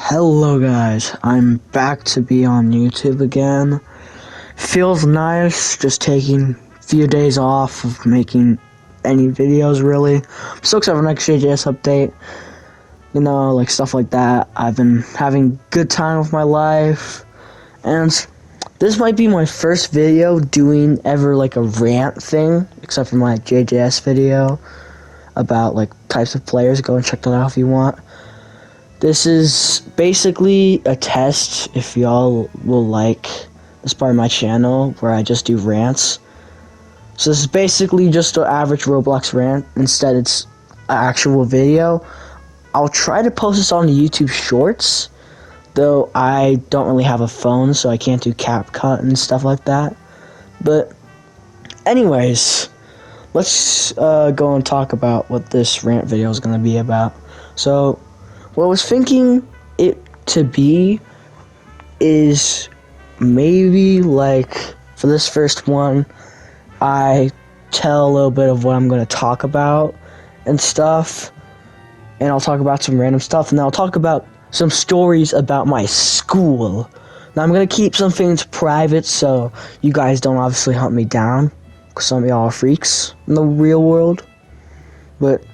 Hello guys, I'm back to be on YouTube again. Feels nice just taking a few days off of making any videos really. I'm so excited for the next JJS update. You know, like stuff like that. I've been having a good time with my life. And this might be my first video doing ever like a rant thing, except for my JJS video about like types of players. Go and check that out if you want. This is basically a test if y'all will like this part of my channel where I just do rants. So this is basically just an average Roblox rant. Instead it's an actual video. I'll try to post this on the YouTube Shorts, though I don't really have a phone so I can't do CapCut and stuff like that. But anyways, let's go and talk about what this rant video is going to be about. So what I was thinking it to be is maybe like for this first one, I tell a little bit of what I'm going to talk about and stuff, and I'll talk about some random stuff, and then I'll talk about some stories about my school. Now I'm going to keep some things private so you guys don't obviously hunt me down, because some of y'all are freaks in the real world. But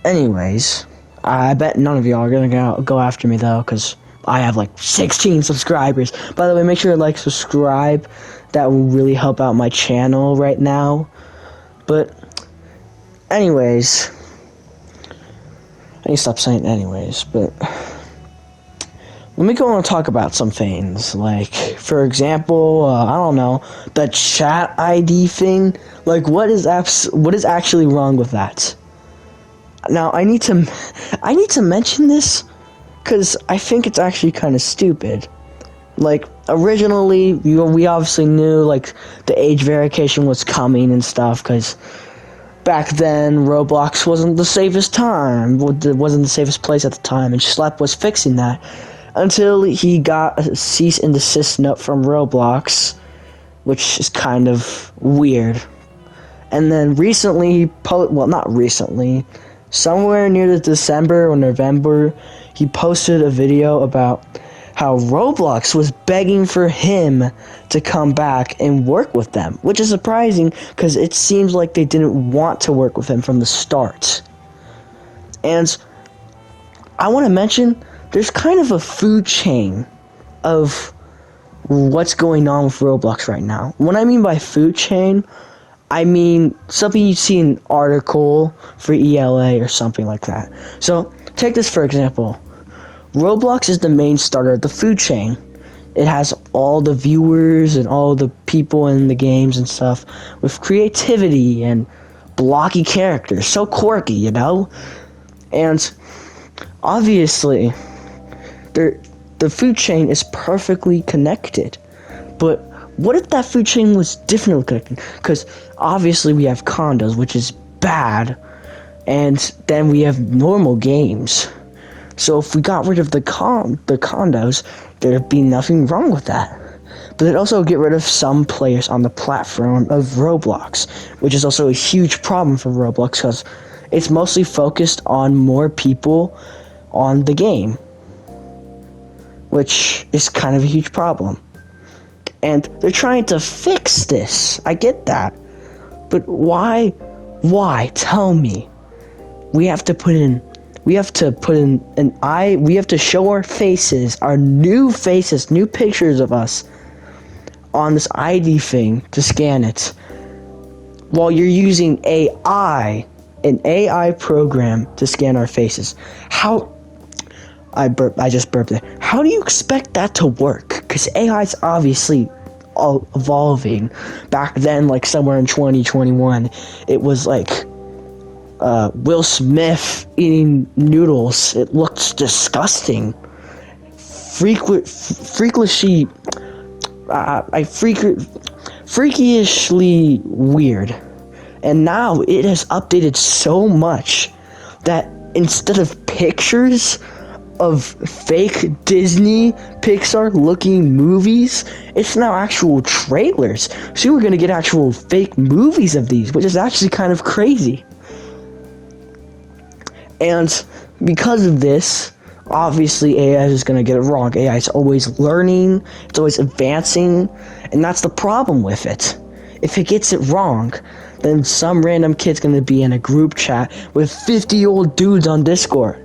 anyways, I bet none of y'all are gonna go after me though, because I have like 16 subscribers. By the way, make sure to like, subscribe. That will really help out my channel right now. But anyways, I need to stop saying anyways, but let me go and talk about some things. Like, for example, I don't know, the chat ID thing. Like, what is actually wrong with that? Now, I need to mention this because I think it's actually kind of stupid. Like, originally, we obviously knew, like, the age verification was coming and stuff, because back then, Roblox wasn't the safest time, wasn't the safest place at the time, and Schlep was fixing that, until he got a cease and desist note from Roblox, which is kind of weird. And then recently, well, not recently, somewhere near the December or November, he posted a video about how Roblox was begging for him to come back and work with them, which is surprising because it seems like they didn't want to work with him from the start. And I want to mention, there's kind of a food chain of what's going on with Roblox right now. What I mean by food chain, I mean something you see in an article for ELA or something like that. So, take this for example. Roblox is the main starter of the food chain. It has all the viewers and all the people in the games and stuff with creativity and blocky characters. So quirky, you know? And obviously, the food chain is perfectly connected. But what if that food chain was differently connected? Because obviously we have condos, which is bad, and then we have normal games. So if we got rid of the condos, there'd be nothing wrong with that. But it'd also get rid of some players on the platform of Roblox, which is also a huge problem for Roblox because it's mostly focused on more people on the game, which is kind of a huge problem. And they're trying to fix this. I get that. But why? Why? Tell me. We have to show our faces, our new faces, new pictures of us on this ID thing to scan it. While you're using AI, an AI program to scan our faces. How? I just burped it. How do you expect that to work? Because AI is obviously evolving. Back then, like somewhere in 2021, it was like Will Smith eating noodles. It looked disgusting. Freakishly weird. And now it has updated so much that instead of pictures of fake Disney Pixar looking movies, it's now actual trailers. So we're gonna get actual fake movies of these, which is actually kind of crazy. And because of this, Obviously, AI is going to get it wrong. AI is always learning, it's always advancing, and that's the problem with it. If it gets it wrong, then some random kid's going to be in a group chat with 50 old dudes on Discord.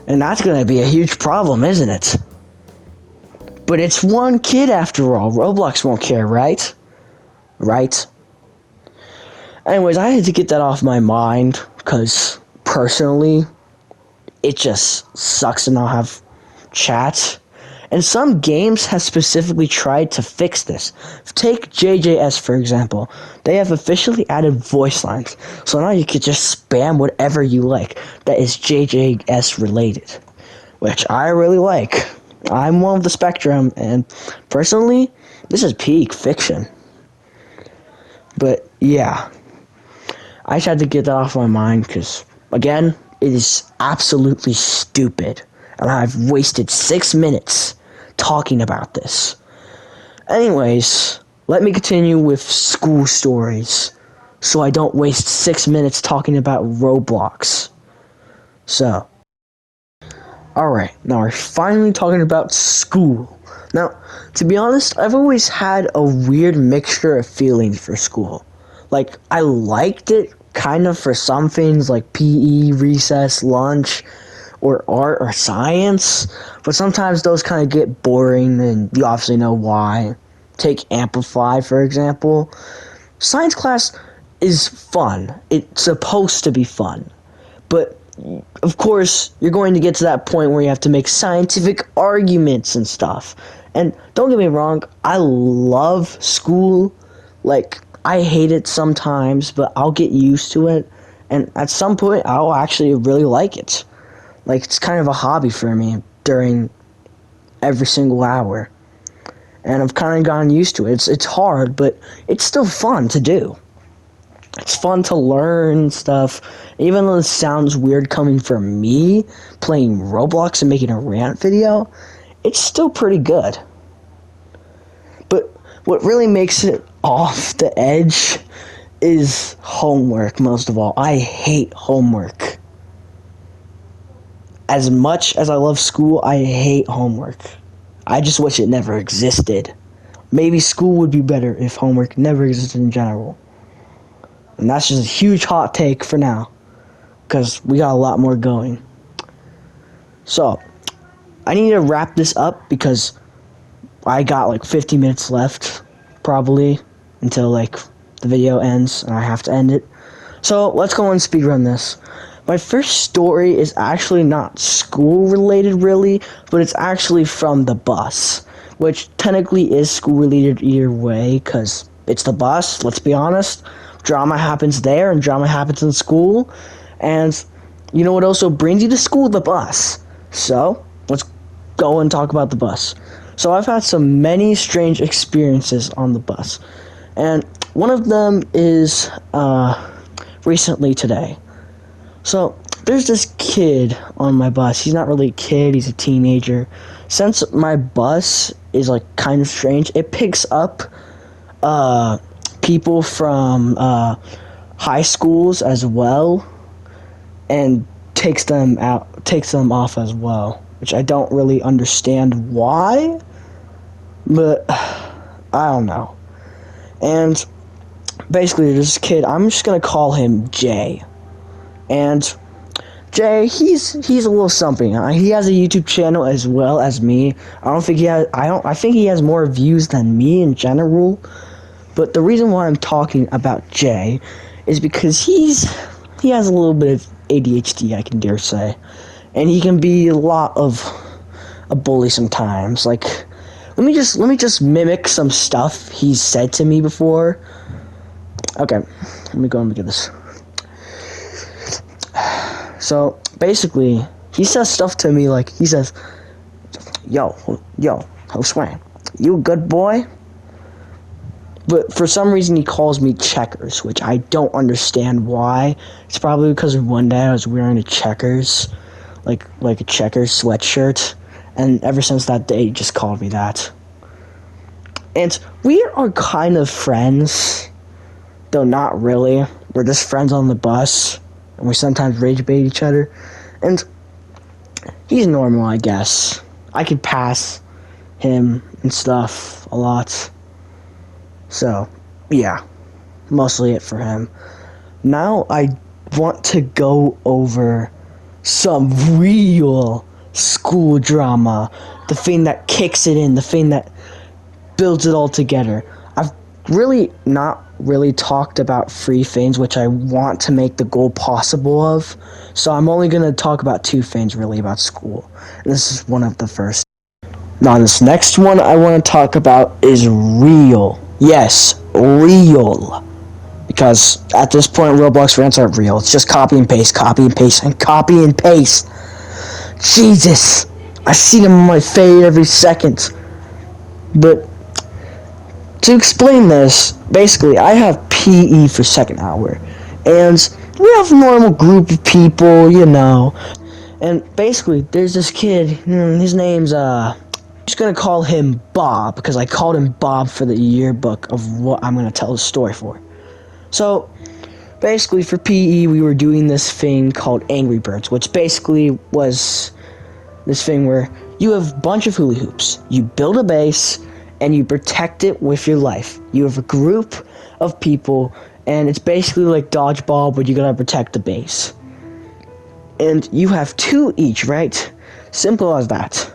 And that's going to be a huge problem, isn't it? But it's one kid after all. Roblox won't care, right? Right? Anyways, I had to get that off my mind, because personally, it just sucks to not have chat. And some games have specifically tried to fix this. Take JJS, for example. They have officially added voice lines. So now you can just spam whatever you like that is JJS related. Which I really like. I'm one of the spectrum, and personally, this is peak fiction. But yeah, I just had to get that off my mind because, again, it is absolutely stupid. And I've wasted 6 minutes talking about this. Anyways, let me continue with school stories so I don't waste 6 minutes talking about Roblox. So, alright, now we're finally talking about school. Now, to be honest, I've always had a weird mixture of feelings for school. Like, I liked it kind of for some things like PE, recess, lunch, or art or science, but sometimes those kind of get boring, and you obviously know why. Take Amplify, for example. Science class is fun. It's supposed to be fun. But, of course, you're going to get to that point where you have to make scientific arguments and stuff. And don't get me wrong, I love school. Like, I hate it sometimes, but I'll get used to it. And at some point, I'll actually really like it. Like, it's kind of a hobby for me during every single hour. And I've kind of gotten used to it. It's hard, but it's still fun to do. It's fun to learn stuff. Even though it sounds weird coming from me, playing Roblox and making a rant video, it's still pretty good. But what really makes it off the edge is homework, most of all. I hate homework. As much as I love school, I hate homework. I just wish it never existed. Maybe school would be better if homework never existed in general. And that's just a huge hot take for now, because we got a lot more going. So, I need to wrap this up because I got like 50 minutes left, probably, until like the video ends and I have to end it. So, let's go and speedrun this. My first story is actually not school related really, but it's actually from the bus, which technically is school related either way, because it's the bus, let's be honest. Drama happens there and drama happens in school, and you know what also brings you to school? The bus. So, let's go and talk about the bus. So I've had many strange experiences on the bus, and one of them is recently today. So, there's this kid on my bus. He's not really a kid, he's a teenager. Since my bus is like kind of strange, it picks up people from high schools as well, and takes them off as well, which I don't really understand why, but I don't know. And basically this kid, I'm just gonna call him Jay. And Jay, he's a little something. He has a YouTube channel as well as me. I think he has more views than me in general. But the reason why I'm talking about Jay is because he has a little bit of ADHD, I can dare say. And he can be a lot of a bully sometimes. Like, let me just mimic some stuff he's said to me before. Okay, let me go and look at this. So, basically, he says stuff to me like, he says, yo, Josue, you a good boy? But for some reason he calls me Checkers, which I don't understand why. It's probably because one day I was wearing a Checkers, like a Checkers sweatshirt, and ever since that day he just called me that. And we are kind of friends, though not really. We're just friends on the bus, and we sometimes rage bait each other. And he's normal, I guess. I could pass him and stuff a lot. So, yeah, mostly it for him. Now I want to go over some real school drama. The thing that kicks it in, the thing that builds it all together. I've really not really talked about three things which I want to make the goal possible of. So I'm only going to talk about two things really about school. And this is one of the first. Now this next one I want to talk about is real. Yes, real. Because at this point Roblox rants aren't real. It's just copy and paste, copy and paste, and copy and paste. Jesus. I see them on my fade every second. But to explain this, basically, I have PE for second hour, and we have a normal group of people, you know, and basically, there's this kid, his name's, I'm just gonna call him Bob, because I called him Bob for the yearbook of what I'm gonna tell the story for. So, basically, for PE, we were doing this thing called Angry Birds, which basically was this thing where you have a bunch of hula hoops, you build a base, and you protect it with your life. You have a group of people, and it's basically like dodgeball, but you gotta protect the base. And you have two each, right? Simple as that.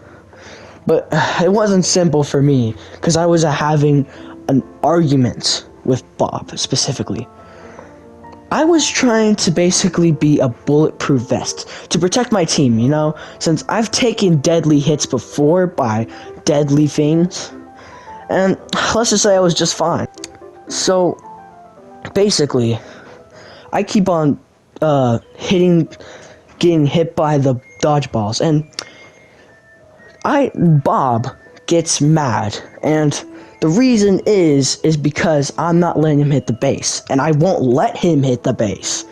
But it wasn't simple for me, because I was having an argument with Bob, specifically. I was trying to basically be a bulletproof vest to protect my team, you know? Since I've taken deadly hits before by deadly things. And let's just say I was just fine. So, basically, I keep on getting hit by the dodgeballs, and Bob gets mad, and the reason is because I'm not letting him hit the base, and I won't let him hit the base.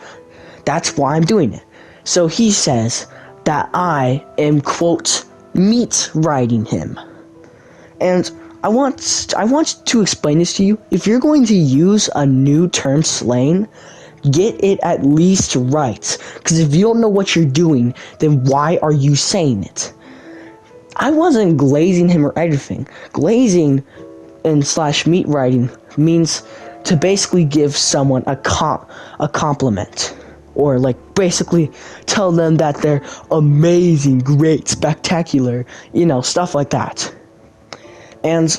That's why I'm doing it. So he says that I am, quote, meat riding him. And I want to explain this to you. If you're going to use a new term slang, get it at least right. Because if you don't know what you're doing, then why are you saying it? I wasn't glazing him or anything. Glazing and / meat riding means to basically give someone a compliment. Or like basically tell them that they're amazing, great, spectacular, you know, stuff like that. And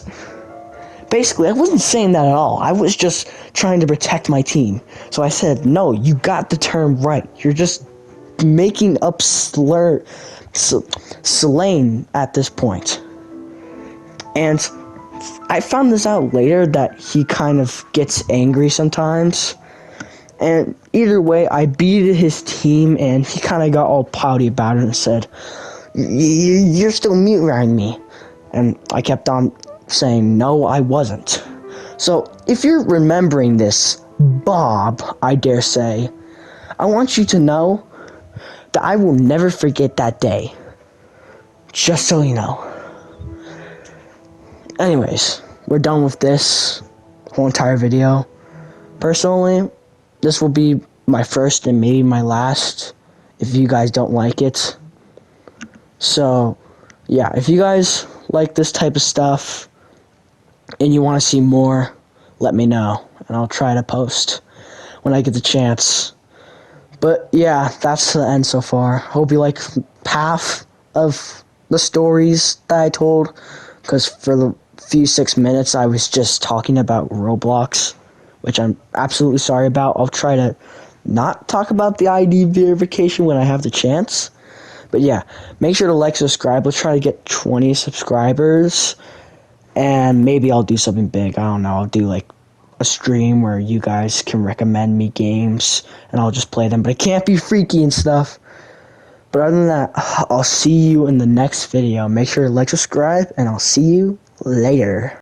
basically, I wasn't saying that at all. I was just trying to protect my team. So I said, no, you got the term right. You're just making up slang at this point. And I found this out later that he kind of gets angry sometimes. And either way, I beat his team, and he kind of got all pouty about it and said, you're still mute riding me. And I kept on saying, no, I wasn't. So, if you're remembering this, Bob, I dare say, I want you to know that I will never forget that day. Just so you know. Anyways, we're done with this whole entire video. Personally, this will be my first and maybe my last if you guys don't like it. So, yeah, if you guys like this type of stuff and you want to see more, let me know, and I'll try to post when I get the chance. But yeah, that's the end so far. Hope you like half of the stories that I told, because for the few 6 minutes I was just talking about Roblox, which I'm absolutely sorry about. I'll try to not talk about the ID verification when I have the chance. But yeah, make sure to like, subscribe. Let's try to get 20 subscribers. And maybe I'll do something big. I don't know. I'll do like a stream where you guys can recommend me games. And I'll just play them. But it can't be freaky and stuff. But other than that, I'll see you in the next video. Make sure to like, subscribe. And I'll see you later.